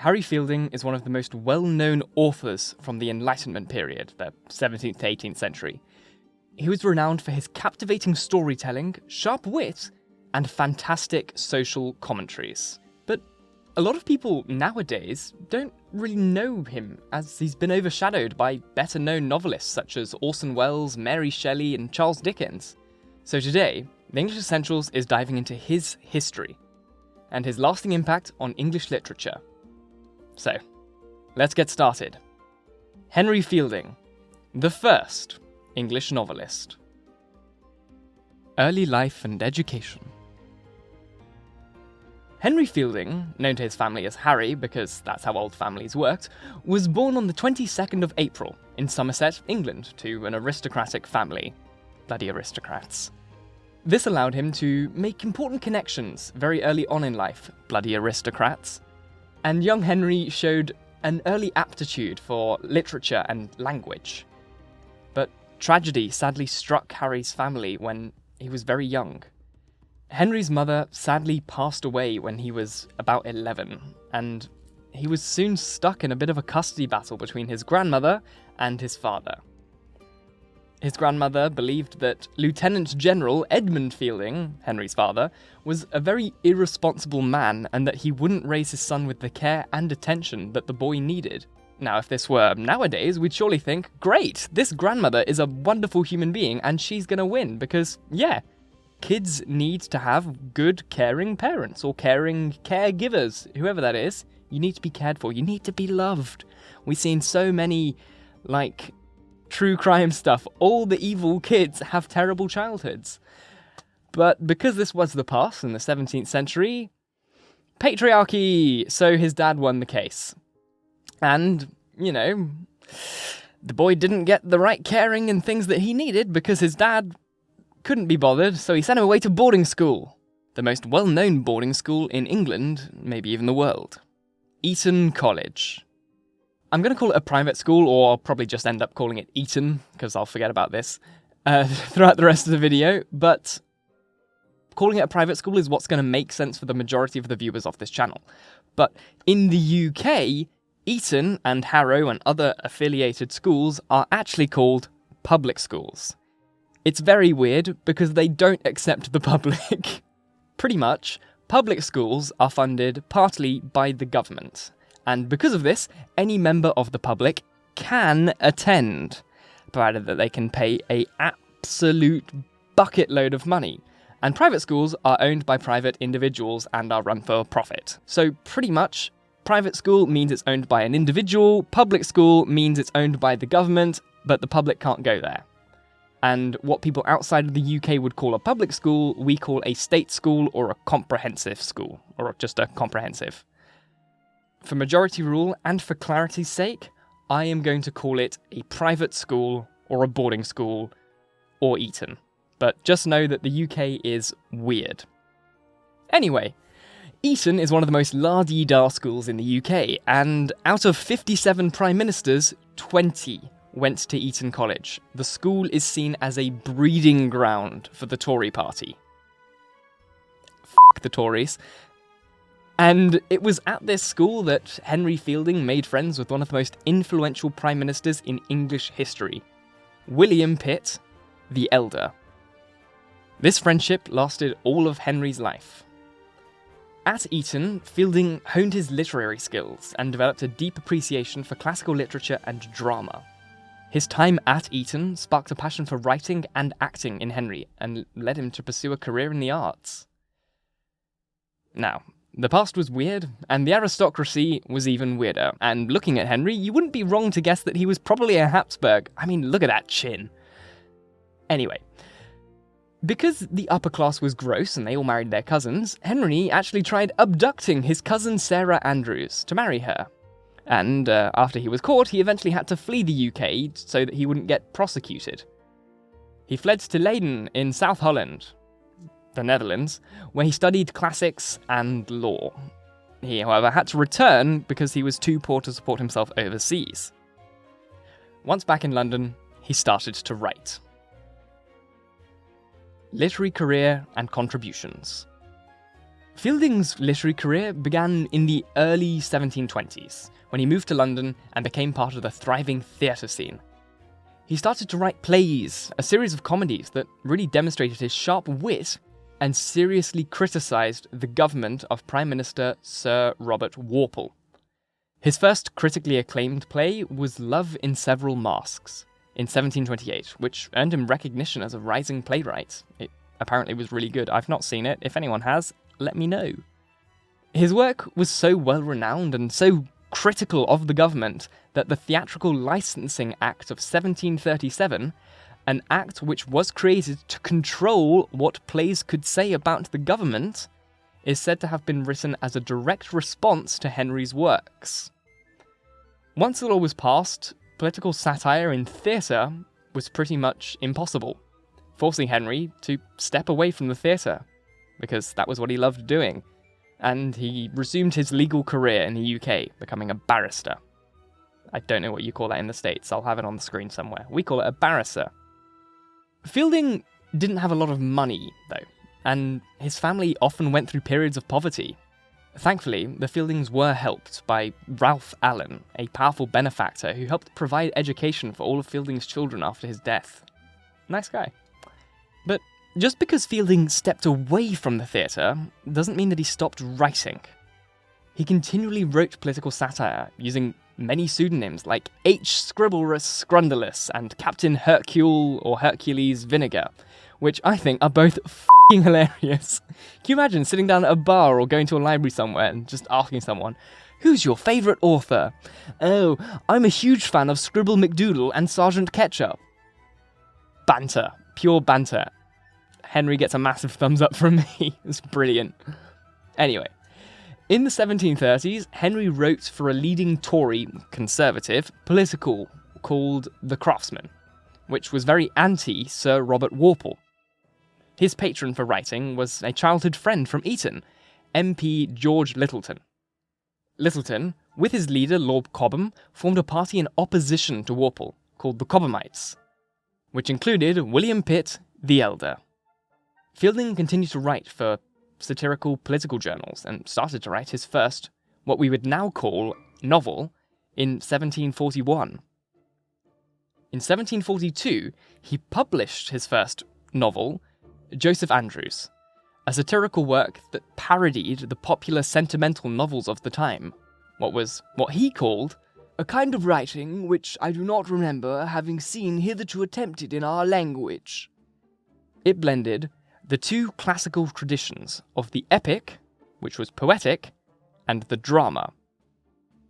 Harry Fielding is one of the most well-known authors from the Enlightenment period, the 17th to 18th century. He was renowned for his captivating storytelling, sharp wit, and fantastic social commentaries. But a lot of people nowadays don't really know him, as he's been overshadowed by better-known novelists such as Orson Welles, Mary Shelley, and Charles Dickens. So today, the English Essentials is diving into his history and his lasting impact on English literature. So, let's get started. Henry Fielding, the first English novelist. Early life and education. Henry Fielding, known to his family as Harry because that's how old families worked, was born on the 22nd of April in Somerset, England, to an aristocratic family. Bloody aristocrats. This allowed him to make important connections very early on in life, bloody aristocrats. And young Henry showed an early aptitude for literature and language. But tragedy sadly struck Harry's family when he was very young. Henry's mother sadly passed away when he was about 11, and he was soon stuck in a bit of a custody battle between his grandmother and his father. His grandmother believed that Lieutenant General Edmund Fielding, Henry's father, was a very irresponsible man and that he wouldn't raise his son with the care and attention that the boy needed. Now, if this were nowadays, we'd surely think, great, this grandmother is a wonderful human being and she's gonna win because, yeah, kids need to have good, caring parents or caring caregivers, whoever that is. You need to be cared for. You need to be loved. We've seen so many, true crime stuff. All the evil kids have terrible childhoods. But because this was the past in the 17th century, patriarchy, so his dad won the case. And, the boy didn't get the right caring and things that he needed because his dad couldn't be bothered, so he sent him away to boarding school. The most well-known boarding school in England, maybe even the world. Eton College. I'm going to call it a private school, or I'll probably just end up calling it Eton, because I'll forget about this throughout the rest of the video, but calling it a private school is what's going to make sense for the majority of the viewers of this channel. But in the UK, Eton and Harrow and other affiliated schools are actually called public schools. It's very weird, because they don't accept the public. Pretty much, public schools are funded partly by the government. And because of this, any member of the public can attend, provided that they can pay an absolute bucket load of money. And private schools are owned by private individuals and are run for profit. So pretty much, private school means it's owned by an individual, public school means it's owned by the government, but the public can't go there. And what people outside of the UK would call a public school, we call a state school or a comprehensive school, or just a comprehensive. For majority rule and for clarity's sake, I am going to call it a private school or a boarding school or Eton. But just know that the UK is weird. Anyway, Eton is one of the most la-di-da schools in the UK, and out of 57 prime ministers, 20 went to Eton College. The school is seen as a breeding ground for the Tory party. F*** the Tories. And it was at this school that Henry Fielding made friends with one of the most influential prime ministers in English history, William Pitt the Elder. This friendship lasted all of Henry's life. At Eton, Fielding honed his literary skills and developed a deep appreciation for classical literature and drama. His time at Eton sparked a passion for writing and acting in Henry and led him to pursue a career in the arts. Now, the past was weird, and the aristocracy was even weirder, and looking at Henry, you wouldn't be wrong to guess that he was probably a Habsburg. I mean, look at that chin. Anyway, because the upper class was gross and they all married their cousins, Henry actually tried abducting his cousin Sarah Andrews to marry her. And after he was caught, he eventually had to flee the UK so that he wouldn't get prosecuted. He fled to Leiden in South Holland, the Netherlands, where he studied classics and law. He, however, had to return because he was too poor to support himself overseas. Once back in London, he started to write. Literary career and contributions. Fielding's literary career began in the early 1720s, when he moved to London and became part of the thriving theatre scene. He started to write plays, a series of comedies that really demonstrated his sharp wit and seriously criticised the government of Prime Minister Sir Robert Walpole. His first critically acclaimed play was Love in Several Masks, in 1728, which earned him recognition as a rising playwright. It apparently was really good. I've not seen it. If anyone has, let me know. His work was so well-renowned and so critical of the government that the Theatrical Licensing Act of 1737, an act which was created to control what plays could say about the government, is said to have been written as a direct response to Henry's works. Once the law was passed, political satire in theatre was pretty much impossible, forcing Henry to step away from the theatre, because that was what he loved doing, and he resumed his legal career in the UK, becoming a barrister. I don't know what you call that in the States, I'll have it on the screen somewhere. We call it a barrister. Fielding didn't have a lot of money, though, and his family often went through periods of poverty. Thankfully, the Fieldings were helped by Ralph Allen, a powerful benefactor who helped provide education for all of Fielding's children after his death. Nice guy. But just because Fielding stepped away from the theatre doesn't mean that he stopped writing. He continually wrote political satire, using many pseudonyms like H. Scriblerus Scrundulus and Captain Hercule or Hercules Vinegar, which I think are both f***ing hilarious. Can you imagine sitting down at a bar or going to a library somewhere and just asking someone, "Who's your favourite author?" "Oh, I'm a huge fan of Scribble McDoodle and Sergeant Ketchup." Banter. Pure banter. Henry gets a massive thumbs up from me. It's brilliant. Anyway, in the 1730s, Henry wrote for a leading Tory, conservative, political called The Craftsman, which was very anti-Sir Robert Walpole. His patron for writing was a childhood friend from Eton, MP George Littleton. Littleton, with his leader Lord Cobham, formed a party in opposition to Walpole, called the Cobhamites, which included William Pitt the Elder. Fielding continued to write for satirical political journals and started to write his first, what we would now call, novel, in 1741. In 1742, he published his first novel, Joseph Andrews, a satirical work that parodied the popular sentimental novels of the time, what he called a kind of writing which I do not remember having seen hitherto attempted in our language. It blended the two classical traditions of the epic, which was poetic, and the drama,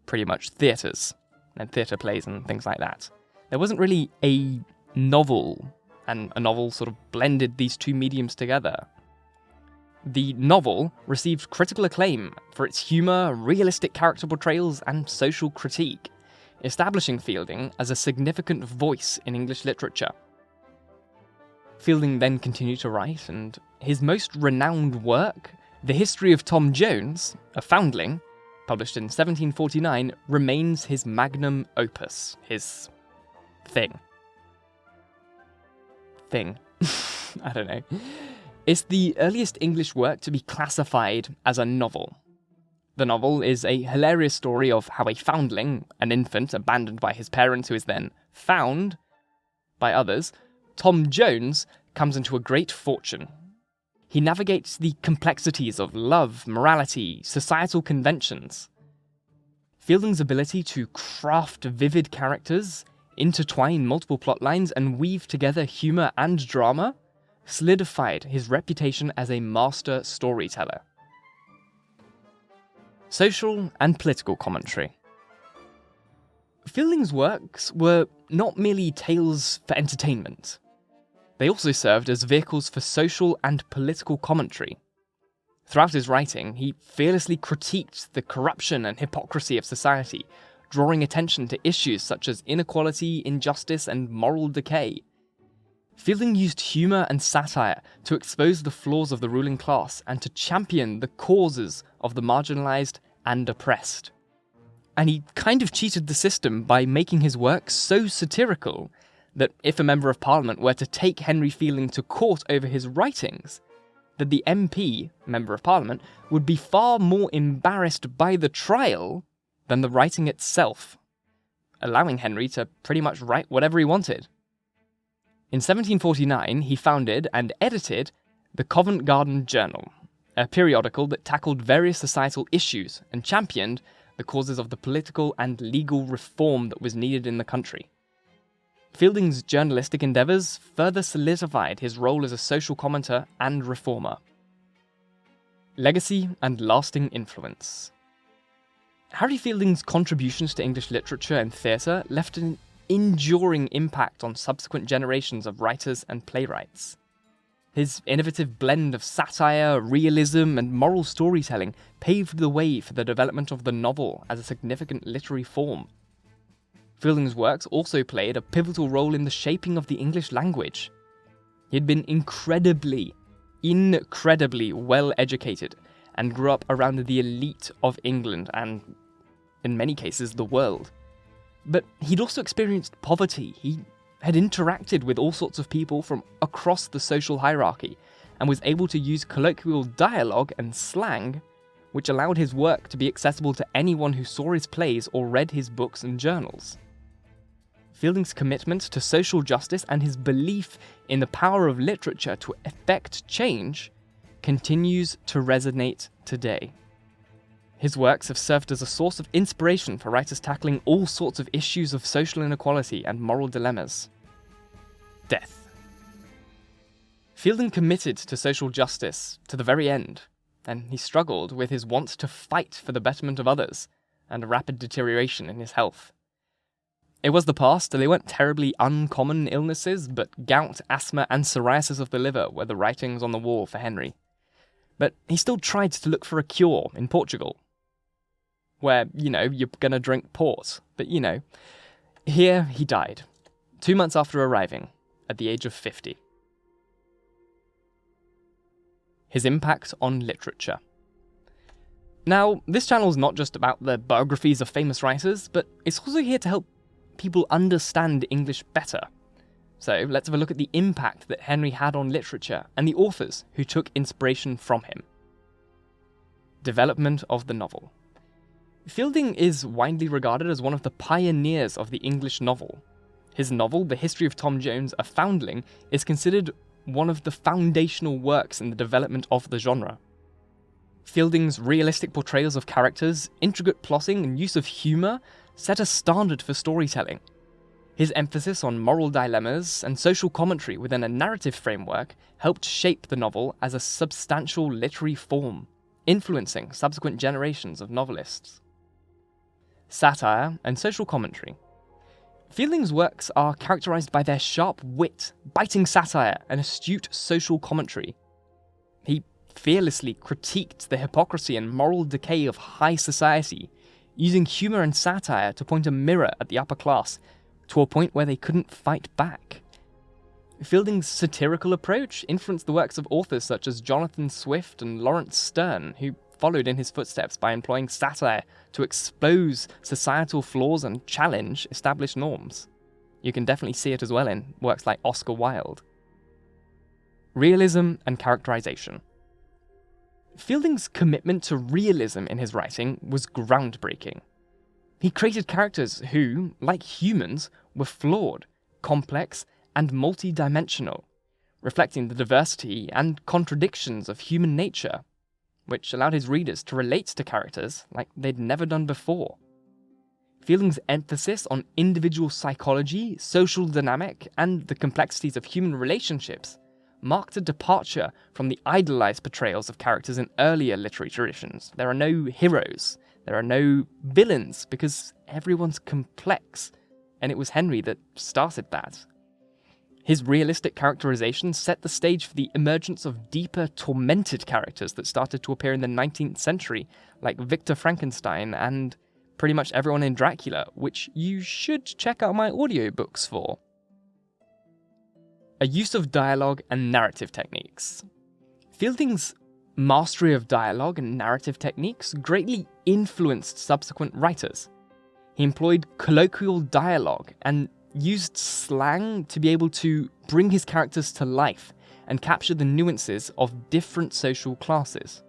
pretty much theatres, and theatre plays and things like that. There wasn't really a novel, and a novel sort of blended these two mediums together. The novel received critical acclaim for its humour, realistic character portrayals, and social critique, establishing Fielding as a significant voice in English literature. Fielding then continued to write, and his most renowned work, The History of Tom Jones, a foundling, published in 1749, remains his magnum opus, his thing. I don't know. It's the earliest English work to be classified as a novel. The novel is a hilarious story of how a foundling, an infant abandoned by his parents who is then found by others, Tom Jones, comes into a great fortune. He navigates the complexities of love, morality, societal conventions. Fielding's ability to craft vivid characters, intertwine multiple plot lines, and weave together humour and drama solidified his reputation as a master storyteller. Social and political commentary. Fielding's works were not merely tales for entertainment. They also served as vehicles for social and political commentary. Throughout his writing, he fearlessly critiqued the corruption and hypocrisy of society, drawing attention to issues such as inequality, injustice, and moral decay. Fielding used humour and satire to expose the flaws of the ruling class and to champion the causes of the marginalised and oppressed. And he kind of cheated the system by making his work so satirical that if a member of Parliament were to take Henry Fielding to court over his writings, that the MP, Member of Parliament, would be far more embarrassed by the trial than the writing itself, allowing Henry to pretty much write whatever he wanted. In 1749, he founded and edited the Covent Garden Journal, a periodical that tackled various societal issues and championed the causes of the political and legal reform that was needed in the country. Fielding's journalistic endeavours further solidified his role as a social commentator and reformer. Legacy and lasting influence. Harry Fielding's contributions to English literature and theatre left an enduring impact on subsequent generations of writers and playwrights. His innovative blend of satire, realism, and moral storytelling paved the way for the development of the novel as a significant literary form. Fielding's works also played a pivotal role in the shaping of the English language. He had been incredibly well educated and grew up around the elite of England and, in many cases, the world. But he'd also experienced poverty. He had interacted with all sorts of people from across the social hierarchy and was able to use colloquial dialogue and slang, which allowed his work to be accessible to anyone who saw his plays or read his books and journals. Fielding's commitment to social justice and his belief in the power of literature to effect change continues to resonate today. His works have served as a source of inspiration for writers tackling all sorts of issues of social inequality and moral dilemmas. Death. Fielding committed to social justice to the very end, and he struggled with his want to fight for the betterment of others and a rapid deterioration in his health. It was the past, and they weren't terribly uncommon illnesses, but gout, asthma, and psoriasis of the liver were the writings on the wall for Henry. But he still tried to look for a cure in Portugal, where, you're gonna drink port. But, here he died, 2 months after arriving, at the age of 50. His impact on literature. Now, this channel is not just about the biographies of famous writers, but it's also here to help people understand English better. So let's have a look at the impact that Henry had on literature and the authors who took inspiration from him. Development of the novel. Fielding is widely regarded as one of the pioneers of the English novel. His novel, The History of Tom Jones, a Foundling, is considered one of the foundational works in the development of the genre. Fielding's realistic portrayals of characters, intricate plotting, and use of humour set a standard for storytelling. His emphasis on moral dilemmas and social commentary within a narrative framework helped shape the novel as a substantial literary form, influencing subsequent generations of novelists. Satire and social commentary. Fielding's works are characterized by their sharp wit, biting satire, and astute social commentary. He fearlessly critiqued the hypocrisy and moral decay of high society, using humour and satire to point a mirror at the upper class to a point where they couldn't fight back. Fielding's satirical approach influenced the works of authors such as Jonathan Swift and Lawrence Sterne, who followed in his footsteps by employing satire to expose societal flaws and challenge established norms. You can definitely see it as well in works like Oscar Wilde. Realism and characterization. Fielding's commitment to realism in his writing was groundbreaking. He created characters who, like humans, were flawed, complex, and multi-dimensional, reflecting the diversity and contradictions of human nature, which allowed his readers to relate to characters like they'd never done before. Fielding's emphasis on individual psychology, social dynamic, and the complexities of human relationships marked a departure from the idealized portrayals of characters in earlier literary traditions. There are no heroes, there are no villains, because everyone's complex, and it was Henry that started that. His realistic characterization set the stage for the emergence of deeper, tormented characters that started to appear in the 19th century, like Victor Frankenstein and pretty much everyone in Dracula, which you should check out my audiobooks for. A use of dialogue and narrative techniques. Fielding's mastery of dialogue and narrative techniques greatly influenced subsequent writers. He employed colloquial dialogue and used slang to be able to bring his characters to life and capture the nuances of different social classes.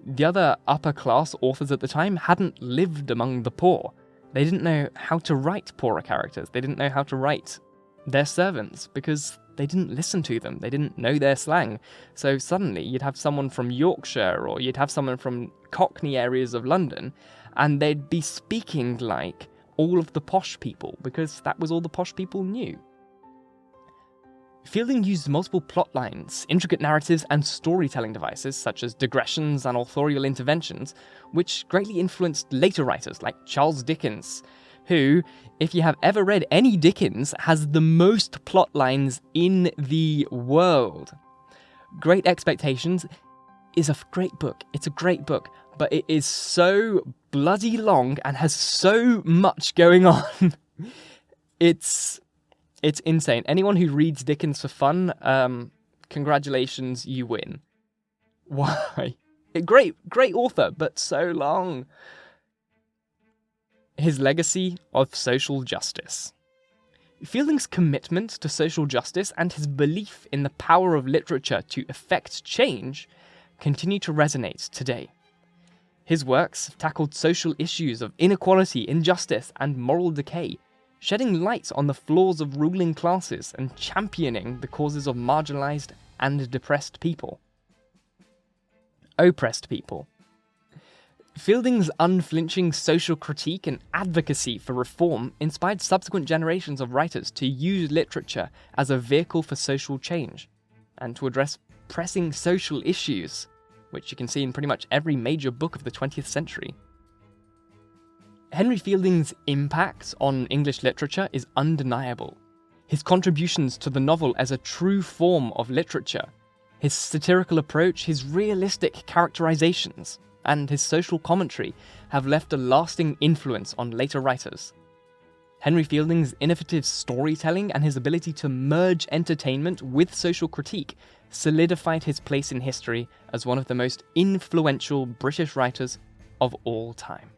The other upper-class authors at the time hadn't lived among the poor. They didn't know how to write poorer characters. They didn't know how to write their servants because they didn't listen to them. They didn't know their slang. So suddenly you'd have someone from Yorkshire or you'd have someone from Cockney areas of London, and they'd be speaking like all of the posh people because that was all the posh people knew. Fielding used multiple plot lines, intricate narratives, and storytelling devices such as digressions and authorial interventions, which greatly influenced later writers like Charles Dickens, who, if you have ever read any Dickens, has the most plot lines in the world. Great Expectations is a great book. It's a great book, but it is so bloody long and has so much going on. It's insane. Anyone who reads Dickens for fun, congratulations, you win. Why? Great author, but so long. His legacy of social justice. Fielding's commitment to social justice and his belief in the power of literature to effect change continue to resonate today. His works have tackled social issues of inequality, injustice, and moral decay, shedding light on the flaws of ruling classes and championing the causes of marginalized and depressed people. Oppressed people. Fielding's unflinching social critique and advocacy for reform inspired subsequent generations of writers to use literature as a vehicle for social change, and to address pressing social issues, which you can see in pretty much every major book of the 20th century. Henry Fielding's impact on English literature is undeniable. His contributions to the novel as a true form of literature, his satirical approach, his realistic characterizations, and his social commentary have left a lasting influence on later writers. Henry Fielding's innovative storytelling and his ability to merge entertainment with social critique solidified his place in history as one of the most influential British writers of all time.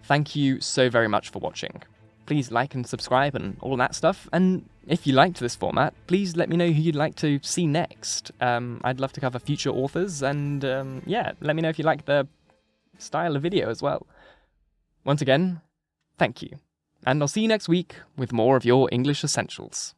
Thank you so very much for watching. Please like and subscribe and all that stuff, and if you liked this format, please let me know who you'd like to see next. I'd love to cover future authors, and yeah, let me know if you like the style of video as well. Once again, thank you, and I'll see you next week with more of your English Essentials.